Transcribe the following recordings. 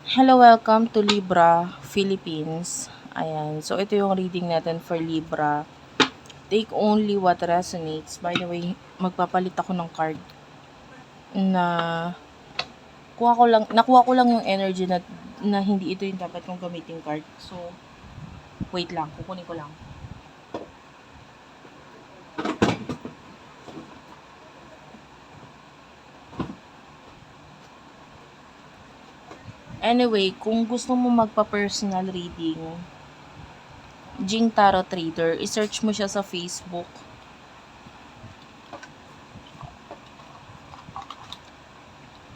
Hello, welcome to Libra Philippines. Ayan, so ito yung reading natin for Libra. Take only what resonates. By the way, magpapalit ako ng card na nakuha ko lang yung energy na hindi ito yung dapat kong gamitin card. So, wait lang, kukunin ko lang. Anyway, kung gusto mo magpa-personal reading, Jing Tarot Trader, i-search mo siya sa Facebook.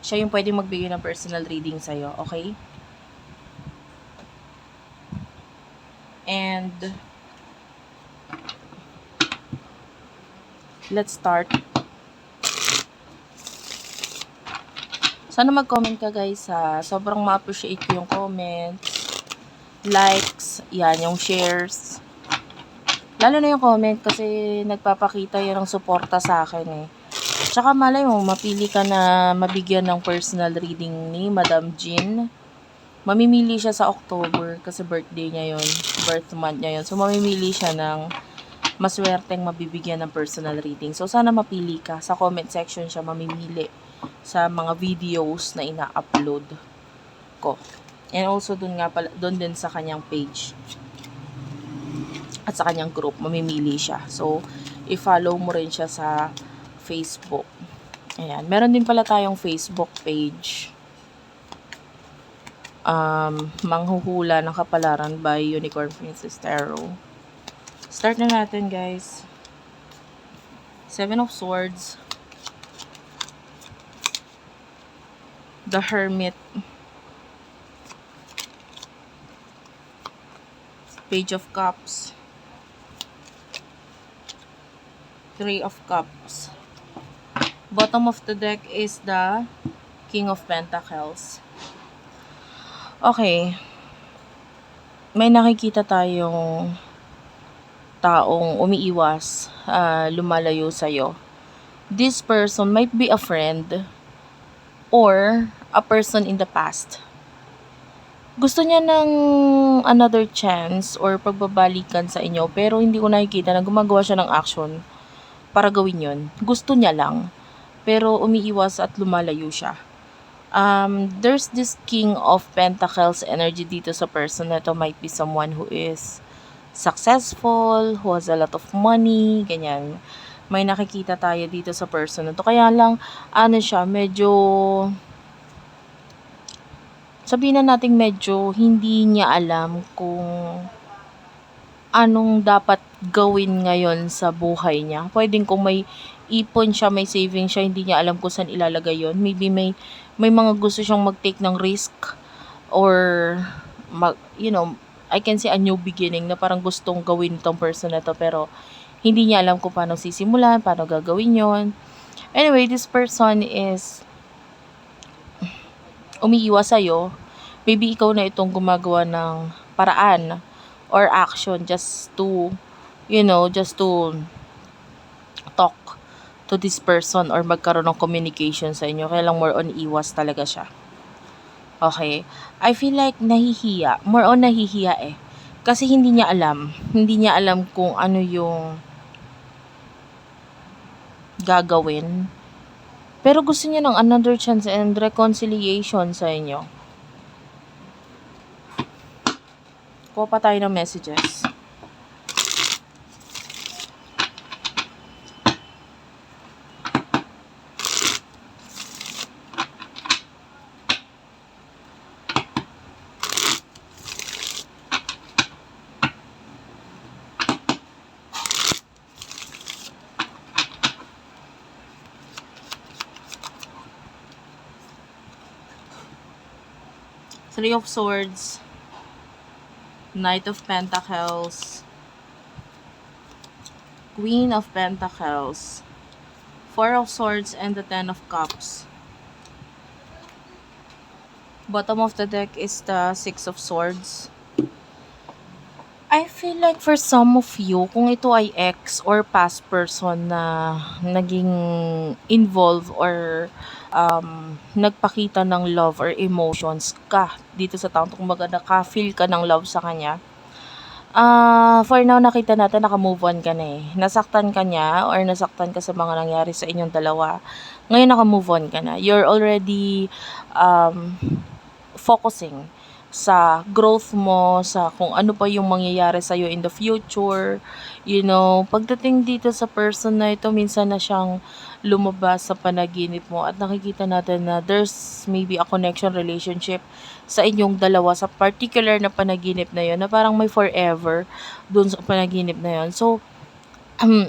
Siya yung pwede magbigay ng personal reading sa'yo, okay? And let's start. Sana mag-comment ka guys ha. Sobrang ma-appreciate ko yung comments, likes, yan, yung shares. Lalo na yung comment kasi nagpapakita yan ng suporta sa akin eh. Tsaka malay mo, mapili ka na mabigyan ng personal reading ni Madam Jean. Mamimili siya sa October kasi birthday niya yon, birth month niya yon. So mamimili siya ng maswerteng mabibigyan ng personal reading. So sana mapili ka. Sa comment section siya mamimili sa mga videos na ina-upload ko. And also dun din sa kanyang page at sa kanyang group, mamimili siya. So, i-follow mo rin siya sa Facebook. Ayan. Meron din pala tayong Facebook page. Manghuhula ng Kapalaran by Unicorn Princess Tarot. Start na natin, guys. 7 of Swords. The Hermit. Page of Cups. 3 of Cups. Bottom of the deck is the King of Pentacles. Okay. May nakikita tayong taong umiiwas, lumalayo sa'yo. This person might be a friend or a person in the past. Gusto niya ng another chance or pagbabalikan sa inyo pero hindi ko nakikita na gumagawa siya ng action para gawin yon. Gusto niya lang pero umiiwas at lumalayo siya. There's this King of Pentacles energy dito sa person na to. Might be someone who is successful, who has a lot of money, ganyan. May nakikita tayo dito sa person na to. Kaya lang, siya, medyo sabihin na natin medyo hindi niya alam kung anong dapat gawin ngayon sa buhay niya. Pwedeng kung may ipon siya, may saving siya, hindi niya alam kung saan ilalagay yon. Maybe may mga gusto siyang mag-take ng risk or I can say a new beginning na parang gustong gawin tong person na to pero hindi niya alam kung paano sisimulan, paano gagawin yon. Anyway, this person is umiiwas sa'yo. Maybe ikaw na itong gumagawa ng paraan or action just to talk to this person or magkaroon ng communication sa inyo. Kaya lang more on iwas talaga siya. Okay. I feel like nahihiya. More on nahihiya eh. Kasi hindi niya alam. Hindi niya alam kung ano yung gagawin. Pero gusto niya ng another chance and reconciliation sa inyo. Kuha pa tayo ng messages. Three of Swords, Knight of Pentacles, Queen of Pentacles, Four of Swords, and the Ten of Cups. Bottom of the deck is the Six of Swords. I feel like for some of you, kung ito ay ex or past person na naging involved or nagpakita ng love or emotions ka dito sa tao 'to, kumbaga naka-feel ka ng love sa kanya. For now nakita natin naka-move on ka na, eh. Nasaktan ka niya or nasaktan ka sa mga nangyari sa inyong dalawa. Ngayon naka-move on ka na. You're already, um, focusing sa growth mo, sa kung ano pa yung mangyayari sa'yo in the future. Pagdating dito sa person na ito, minsan na siyang lumabas sa panaginip mo at nakikita natin na there's maybe a connection relationship sa inyong dalawa sa particular na panaginip na yon na parang may forever dun sa panaginip na yon. So,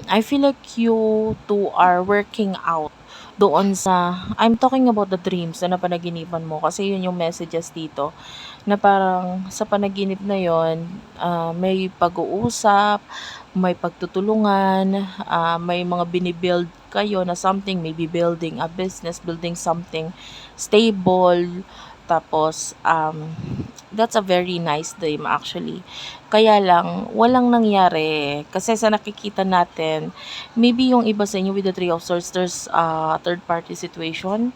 I feel like you two are working out doon sa I'm talking about the dreams na napanaginipan mo kasi yun yung messages dito na parang sa panaginip na yon, may pag-uusap, may pagtutulungan, may mga binibuild kayo na something, maybe building a business, building something stable. Tapos, that's a very nice dream actually. Kaya lang, walang nangyari. Kasi sa nakikita natin, maybe yung iba sa inyo with the Three of Swords, there's a third party situation.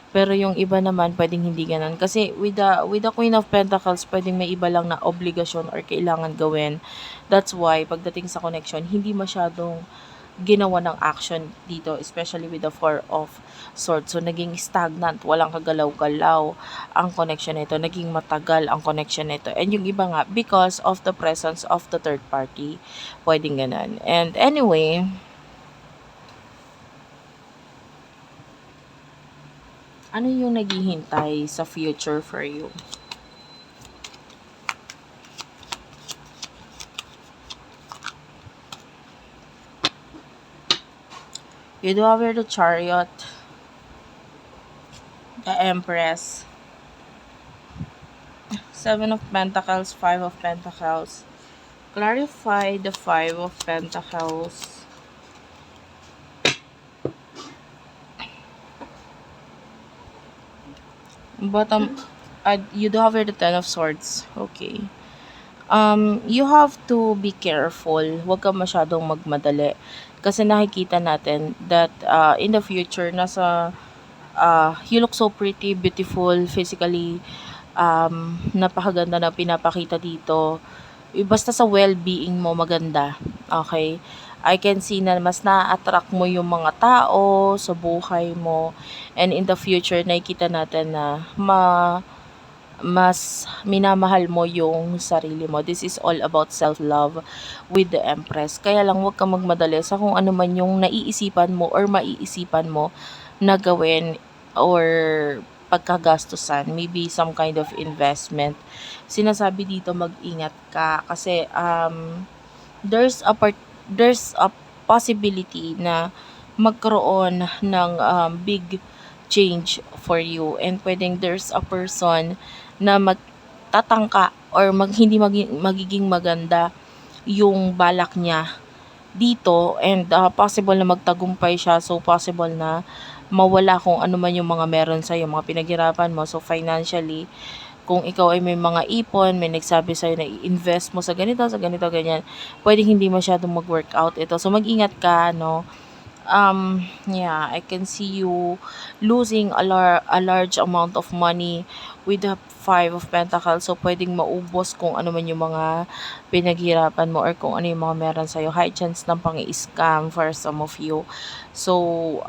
Pero yung iba naman, pwedeng hindi ganun. Kasi with the Queen of Pentacles, pwedeng may iba lang na obligasyon or kailangan gawin. That's why, pagdating sa connection, hindi masyadong ginawa ng action dito, especially with the Four of Swords. So, naging stagnant, walang kagalaw-galaw ang connection nito, naging matagal ang connection nito. And yung iba nga, because of the presence of the third party, pwedeng ganun. And anyway, ano yung naghihintay sa future for you? You do have here the Chariot, the Empress, Seven of Pentacles, Five of Pentacles. Clarify the Five of Pentacles. Bottom, you do have here the Ten of Swords. Okay. You have to be careful. Huwag ka masyadong magmadali. Kasi nakikita natin that in the future, you look so pretty, beautiful, physically, napakaganda na pinapakita dito. Basta sa well-being mo, maganda. Okay? I can see na mas na-attract mo yung mga tao sa buhay mo. And in the future, nakikita natin na mas minamahal mo yung sarili mo. This is all about self-love with the Empress. Kaya lang huwag kang magmadali sa kung ano man yung naiisipan mo or maiisipan mo na gawin or pagkagastusan. Maybe some kind of investment. Sinasabi dito mag-ingat ka kasi there's a possibility na magkaroon ng big change for you, and pwedeng there's a person na magtatangka or hindi magiging maganda yung balak niya dito, and possible na magtagumpay siya, so possible na mawala kung ano man yung mga meron sa mga pinaghirapan mo. So financially, kung ikaw ay may mga ipon, may nagsabi sa'yo na i-invest mo sa ganito, ganyan, pwedeng hindi masyadong mag-workout ito. So mag-ingat ka, no? Yeah, I can see you losing a large amount of money with the Five of Pentacles. So, pwedeng maubos kung ano man yung mga pinaghirapan mo or kung ano yung mga meron sa'yo. High chance ng pang-i-scam for some of you. So,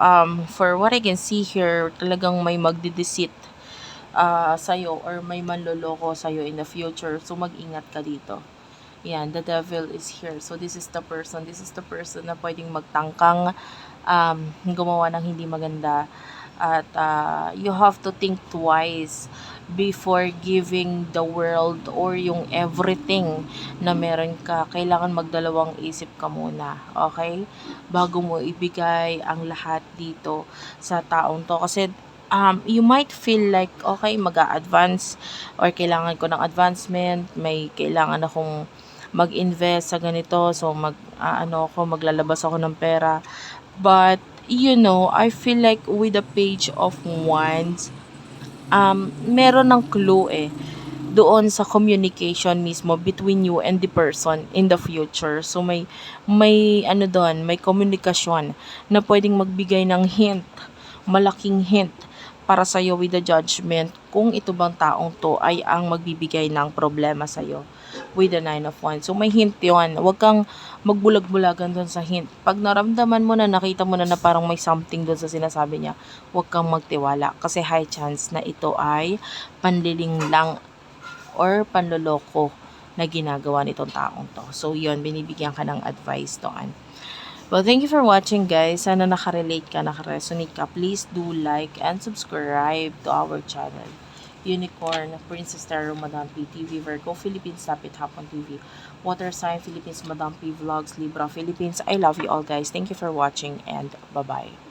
for what I can see here, talagang may magdideceit sa'yo or may manloloko sa'yo in the future. So, mag-ingat ka dito. Yan, the devil is here. So, this is the person. This is the person na pwedeng magtangkang gumawa ng hindi maganda. At you have to think twice before giving the world or yung everything na meron ka. Kailangan magdalawang isip ka muna. Okay? Bago mo ibigay ang lahat dito sa taong to. Kasi you might feel like, okay, mag-a-advance or kailangan ko ng advancement, may kailangan akong mag-invest sa ganito, so maglalabas ako ng pera. But I feel like with the Page of Wands, meron ng clue doon sa communication mismo between you and the person in the future. So may doon, may komunikasyon na pwedeng magbigay ng hint, malaking hint para sa'yo with the judgment kung ito bang taong to ay ang magbibigay ng problema sa'yo with the 9 of Wands. So, may hint yun. Huwag kang magbulag-bulagan doon sa hint. Pag naramdaman mo na, nakita mo na parang may something doon sa sinasabi niya, huwag kang magtiwala. Kasi high chance na ito ay panliling lang or panloloko na ginagawa nitong taong to. So, yun, binibigyan ka ng advice doon. Well, thank you for watching, guys. Sana nakarelate ka, nakaresonate ka. Please do like and subscribe to our channel. Unicorn, Princess Tarot, Madam P TV, Virgo Philippines, Lapit Hapon TV, Water Sign Philippines, Madam P Vlogs, Libra Philippines. I love you all, guys. Thank you for watching and bye-bye.